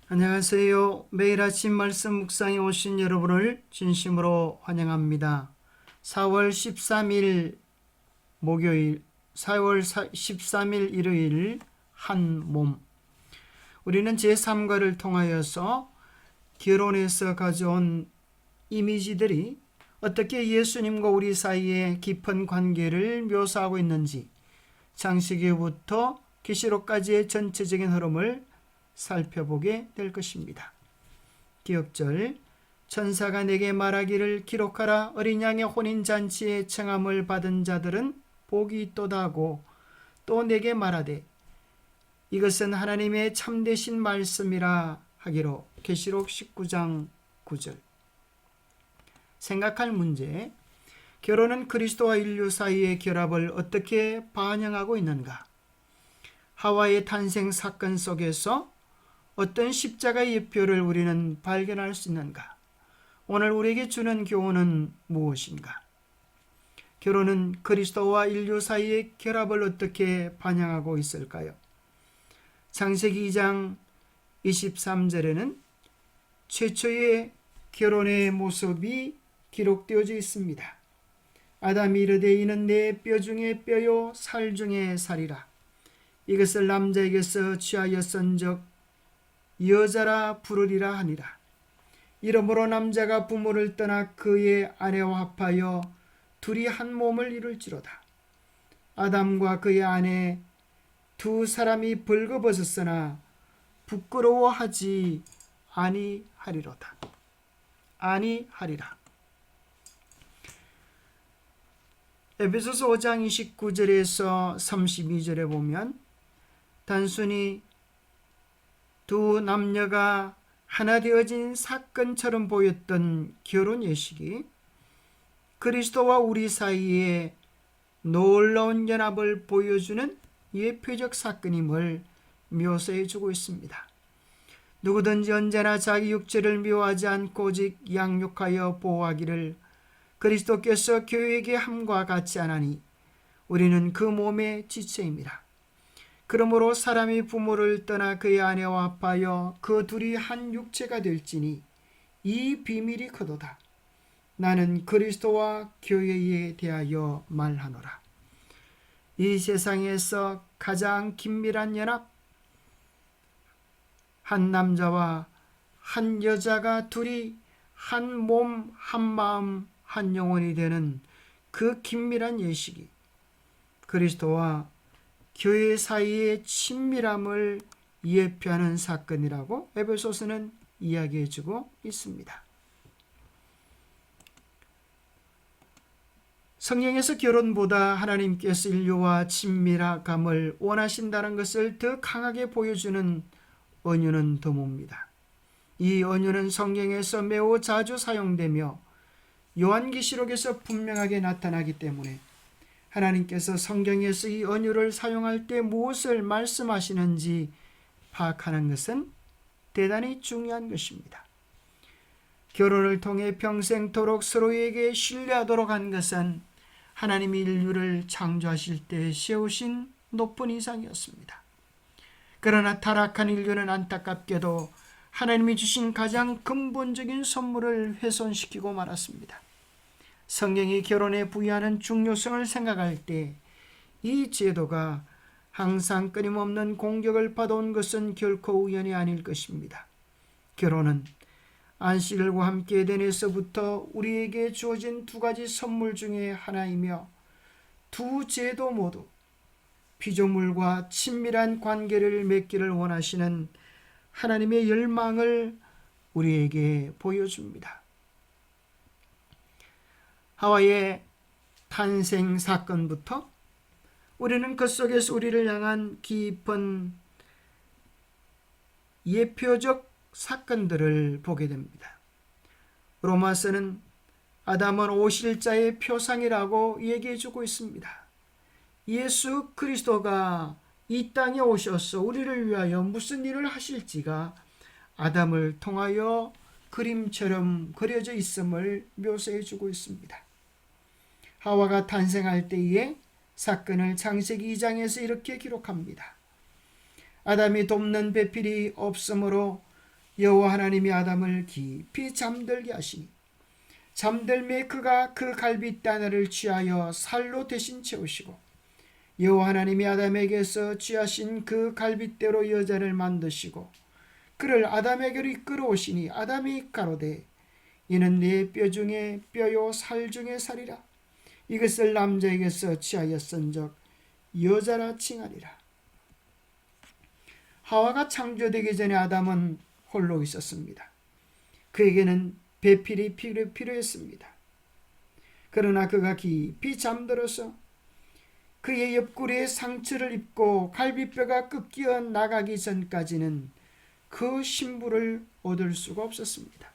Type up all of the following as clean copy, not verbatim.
안녕하세요. 매일 아침 말씀 묵상에 오신 여러분을 진심으로 환영합니다. 4월 13일 목요일, 4월 13일 일요일 한 몸. 우리는 제3과를 통하여서 결혼에서 가져온 이미지들이 어떻게 예수님과 우리 사이의 깊은 관계를 묘사하고 있는지, 창세기부터 계시록까지의 전체적인 흐름을 살펴보게 될 것입니다. 기억절, 천사가 내게 말하기를 기록하라. 어린 양의 혼인잔치에 청함을 받은 자들은 복이 있도다 하고 또 내게 말하되 이것은 하나님의 참되신 말씀이라 하기로. 계시록 19장 9절. 생각할 문제, 결혼은 그리스도와 인류 사이의 결합을 어떻게 반영하고 있는가? 하와의 탄생 사건 속에서 어떤 십자가의 예표를 우리는 발견할 수 있는가? 오늘 우리에게 주는 교훈은 무엇인가? 결혼은 그리스도와 인류 사이의 결합을 어떻게 반영하고 있을까요? 창세기 2장 23절에는 최초의 결혼의 모습이 기록되어져 있습니다. 아담이 이르되 이는 내 뼈 중에 뼈요 살 중에 살이라. 이것을 남자에게서 취하였은즉 여자라 부르리라 하니라. 이러므로 남자가 부모를 떠나 그의 아내와 합하여 둘이 한 몸을 이룰지로다. 아담과 그의 아내 두 사람이 벌거벗었으나 부끄러워하지 아니하리로다. 아니하리라. 에베소서 5장 29절에서 32절에 보면 단순히 두 남녀가 하나 되어진 사건처럼 보였던 결혼 예식이 그리스도와 우리 사이에 놀라운 연합을 보여주는 예표적 사건임을 묘사해 주고 있습니다. 누구든지 언제나 자기 육체를 미워하지 않고 오직 양육하여 보호하기를 그리스도께서 교회에게 함과 같이 하나니 우리는 그 몸의 지체입니다. 그러므로 사람이 부모를 떠나 그의 아내와 합하여 그 둘이 한 육체가 될지니 이 비밀이 크도다. 나는 그리스도와 교회에 대하여 말하노라. 이 세상에서 가장 긴밀한 연합, 한 남자와 한 여자가 둘이 한 몸, 한 마음, 한 영혼이 되는 그 긴밀한 예식이 그리스도와 교회 사이의 친밀함을 예표하는 사건이라고 에베소서는 이야기해주고 있습니다. 성경에서 결혼보다 하나님께서 인류와 친밀함을 원하신다는 것을 더 강하게 보여주는 언유는 드뭅니다. 이 언유는 성경에서 매우 자주 사용되며 요한계시록에서 분명하게 나타나기 때문에 하나님께서 성경에서 이 언유를 사용할 때 무엇을 말씀하시는지 파악하는 것은 대단히 중요한 것입니다. 결혼을 통해 평생토록 서로에게 신뢰하도록 한 것은 하나님이 인류를 창조하실 때 세우신 높은 이상이었습니다. 그러나 타락한 인류는 안타깝게도 하나님이 주신 가장 근본적인 선물을 훼손시키고 말았습니다. 성경이 결혼에 부여하는 중요성을 생각할 때 이 제도가 항상 끊임없는 공격을 받아온 것은 결코 우연이 아닐 것입니다. 결혼은 안식일과 함께 에덴에서부터 우리에게 주어진 두 가지 선물 중에 하나이며 두 제도 모두 피조물과 친밀한 관계를 맺기를 원하시는 하나님의 열망을 우리에게 보여줍니다. 하와의 탄생 사건부터 우리는 그 속에서 우리를 향한 깊은 예표적 사건들을 보게 됩니다. 로마서는 아담은 오실자의 표상이라고 얘기해주고 있습니다. 예수 그리스도가 이 땅에 오셔서 우리를 위하여 무슨 일을 하실지가 아담을 통하여 그림처럼 그려져 있음을 묘사해주고 있습니다. 하와가 탄생할 때의 사건을 창세기 2장에서 이렇게 기록합니다. 아담이 돕는 배필이 없으므로 여호와 하나님이 아담을 깊이 잠들게 하시니 잠들매 그가 그 갈빗대 하나를 취하여 살로 대신 채우시고 여호와 하나님이 아담에게서 취하신 그 갈빗대로 여자를 만드시고 그를 아담에게로 이끌어 오시니 아담이 가로되 이는 내 뼈 중에 뼈요 살 중에 살이라 이것을 남자에게서 취하였은즉 여자라 칭하리라. 하와가 창조되기 전에 아담은 홀로 있었습니다. 그에게는 배필이 필요했습니다. 그러나 그가 깊이 잠들어서 그의 옆구리에 상처를 입고 갈비뼈가 꺾여 나가기 전까지는 그 신부를 얻을 수가 없었습니다.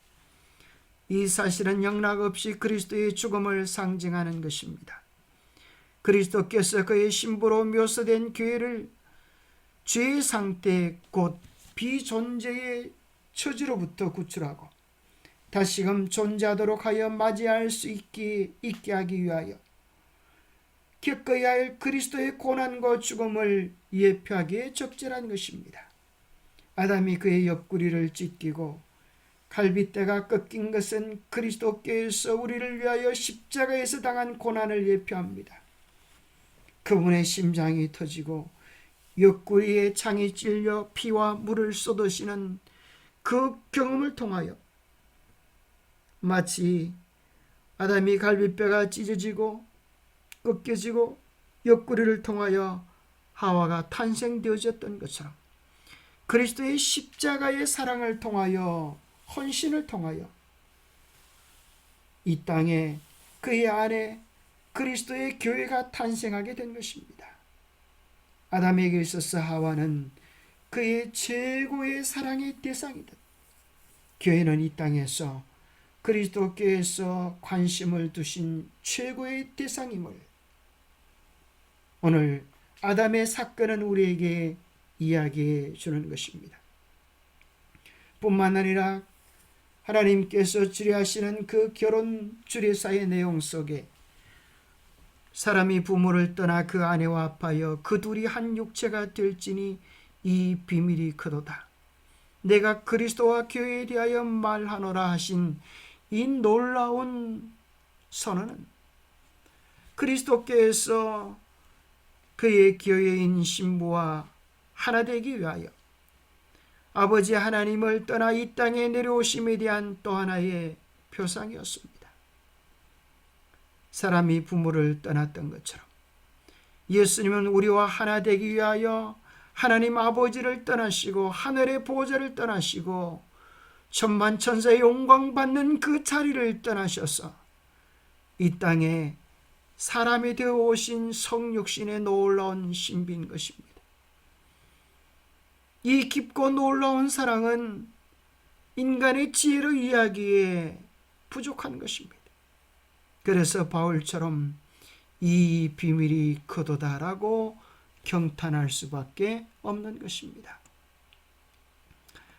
이 사실은 영락없이 그리스도의 죽음을 상징하는 것입니다. 그리스도께서 그의 신부로 묘사된 교회를 죄의 상태 곧 비존재의 처지로부터 구출하고 다시금 존재하도록 하여 맞이할 수 있게 하기 위하여 겪어야 할 그리스도의 고난과 죽음을 예표하기에 적절한 것입니다. 아담이 그의 옆구리를 찢기고 갈빗대가 꺾인 것은 그리스도께서 우리를 위하여 십자가에서 당한 고난을 예표합니다. 그분의 심장이 터지고 옆구리에 창이 찔려 피와 물을 쏟으시는 그 경험을 통하여 마치 아담이 갈빗뼈가 찢어지고 꺾여지고 옆구리를 통하여 하와가 탄생되어졌던 것처럼 그리스도의 십자가의 사랑을 통하여 헌신을 통하여 이 땅에 그의 안에 그리스도의 교회가 탄생하게 된 것입니다. 아담에게 있어서 하와는 그의 최고의 사랑의 대상이다. 교회는 이 땅에서 그리스도께서 관심을 두신 최고의 대상임을 오늘 아담의 사건은 우리에게 이야기해 주는 것입니다. 뿐만 아니라 하나님께서 주례하시는 그 결혼 주례사의 내용 속에 사람이 부모를 떠나 그 아내와 합하여 그 둘이 한 육체가 될지니 이 비밀이 크도다. 내가 그리스도와 교회에 대하여 말하노라 하신 이 놀라운 선언은 그리스도께서 그의 교회인 신부와 하나 되기 위하여 아버지 하나님을 떠나 이 땅에 내려오심에 대한 또 하나의 표상이었습니다. 사람이 부모를 떠났던 것처럼 예수님은 우리와 하나 되기 위하여 하나님 아버지를 떠나시고 하늘의 보좌를 떠나시고 천만천사의 영광 받는 그 자리를 떠나셔서 이 땅에 사람이 되어 오신 성육신의 놀라운 신비인 것입니다. 이 깊고 놀라운 사랑은 인간의 지혜로 이해하기에 부족한 것입니다. 그래서 바울처럼 이 비밀이 크도다라고 경탄할 수밖에 없는 것입니다.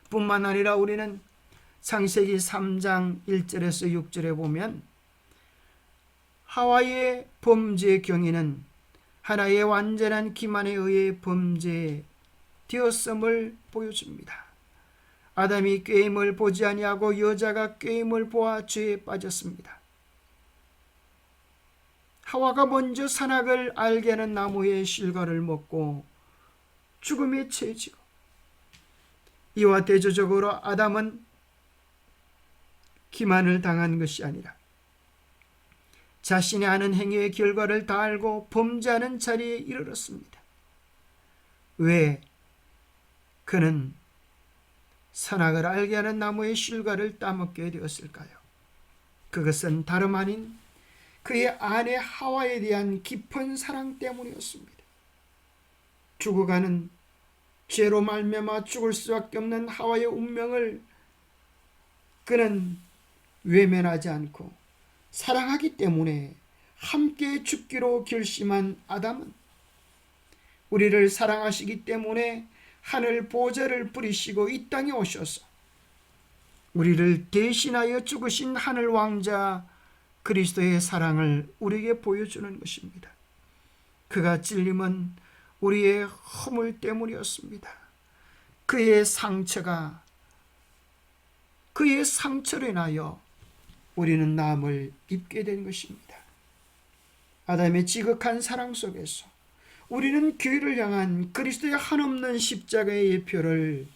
뿐만 아니라 우리는 창세기 3장 1절에서 6절에 보면 하와의 범죄 경위는 하나의 완전한 기만에 의해 범죄되었음을 보여줍니다. 아담이 꾀임을 보지 아니하고 여자가 꾀임을 보아 죄에 빠졌습니다. 하와가 먼저 선악을 알게 하는 나무의 실과를 먹고 죽음에 처해지고 이와 대조적으로 아담은 기만을 당한 것이 아니라 자신이 하는 행위의 결과를 다 알고 범죄하는 자리에 이르렀습니다. 왜? 그는 선악을 알게 하는 나무의 실과를 따먹게 되었을까요? 그것은 다름 아닌 그의 아내 하와에 대한 깊은 사랑 때문이었습니다. 죽어가는 죄로 말미암아 죽을 수밖에 없는 하와의 운명을 그는 외면하지 않고 사랑하기 때문에 함께 죽기로 결심한 아담은 우리를 사랑하시기 때문에 하늘 보좌를 뿌리시고 이 땅에 오셔서 우리를 대신하여 죽으신 하늘 왕자 그리스도의 사랑을 우리에게 보여주는 것입니다. 그가 찔림은 우리의 허물 때문이었습니다. 그의 상처가 그의 상처로 인하여 우리는 나음을 입게 된 것입니다. 아담의 지극한 사랑 속에서 우리는 교회를 향한 그리스도의 한없는 십자가의 예표를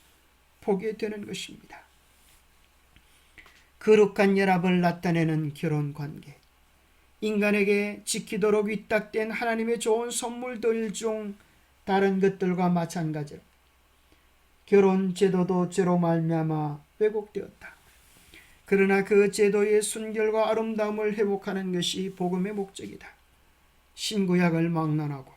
보게 되는 것입니다. 거룩한 연합을 나타내는 결혼관계, 인간에게 지키도록 위탁된 하나님의 좋은 선물들 중 다른 것들과 마찬가지로 결혼 제도도 죄로 말미암아 왜곡되었다. 그러나 그 제도의 순결과 아름다움을 회복하는 것이 복음의 목적이다. 신구약을 막론하고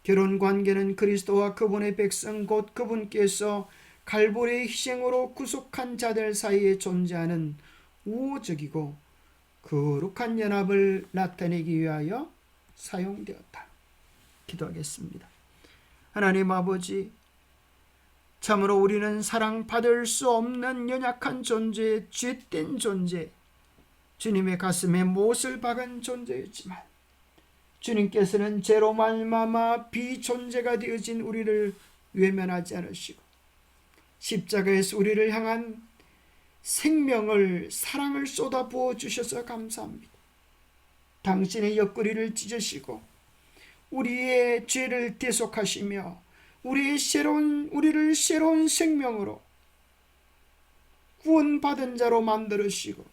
결혼관계는 그리스도와 그분의 백성 곧 그분께서 갈보리의 희생으로 구속한 자들 사이에 존재하는 우호적이고 거룩한 연합을 나타내기 위하여 사용되었다. 기도하겠습니다. 하나님 아버지, 참으로 우리는 사랑받을 수 없는 연약한 존재, 죄된 존재, 주님의 가슴에 못을 박은 존재였지만 주님께서는 죄로 말미암아 비존재가 되어진 우리를 외면하지 않으시고 십자가에서 우리를 향한 생명을, 사랑을 쏟아부어 주셔서 감사합니다. 당신의 옆구리를 찢으시고 우리의 죄를 대속하시며 우리를 새로운 생명으로 구원받은 자로 만들으시고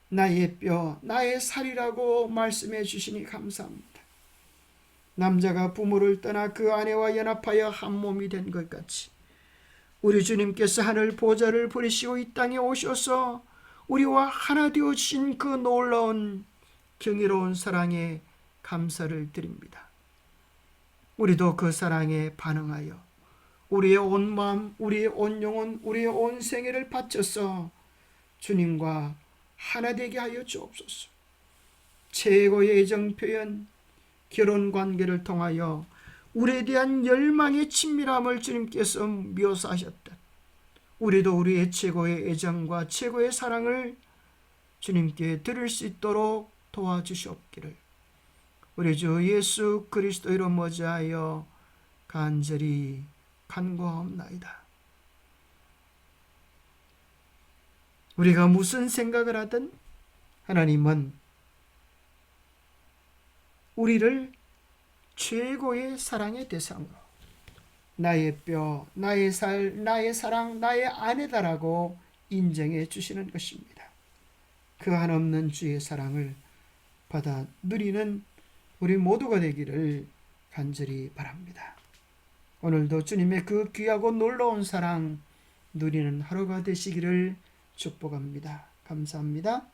나의 뼈, 나의 살이라고 말씀해 주시니 감사합니다. 남자가 부모를 떠나 그 아내와 연합하여 한 몸이 된 것 같이 우리 주님께서 하늘 보좌를 버리시고 이 땅에 오셔서 우리와 하나 되어주신 그 놀라운 경이로운 사랑에 감사를 드립니다. 우리도 그 사랑에 반응하여 우리의 온 마음, 우리의 온 영혼, 우리의 온 생애를 바쳐서 주님과 하나 되게 하여 주옵소서. 최고의 애정 표현, 결혼관계를 통하여 우리에 대한 열망의 친밀함을 주님께서 묘사하셨듯 우리도 우리의 최고의 애정과 최고의 사랑을 주님께 드릴 수 있도록 도와주시옵기를 우리 주 예수 그리스도 이름 모자하여 간절히 간구하옵나이다. 우리가 무슨 생각을 하든 하나님은 우리를 최고의 사랑의 대상으로 나의 뼈, 나의 살, 나의 사랑, 나의 아내다라고 인정해 주시는 것입니다. 그 한없는 주의 사랑을 받아 누리는 우리 모두가 되기를 간절히 바랍니다. 오늘도 주님의 그 귀하고 놀라운 사랑 누리는 하루가 되시기를 축복합니다. 감사합니다.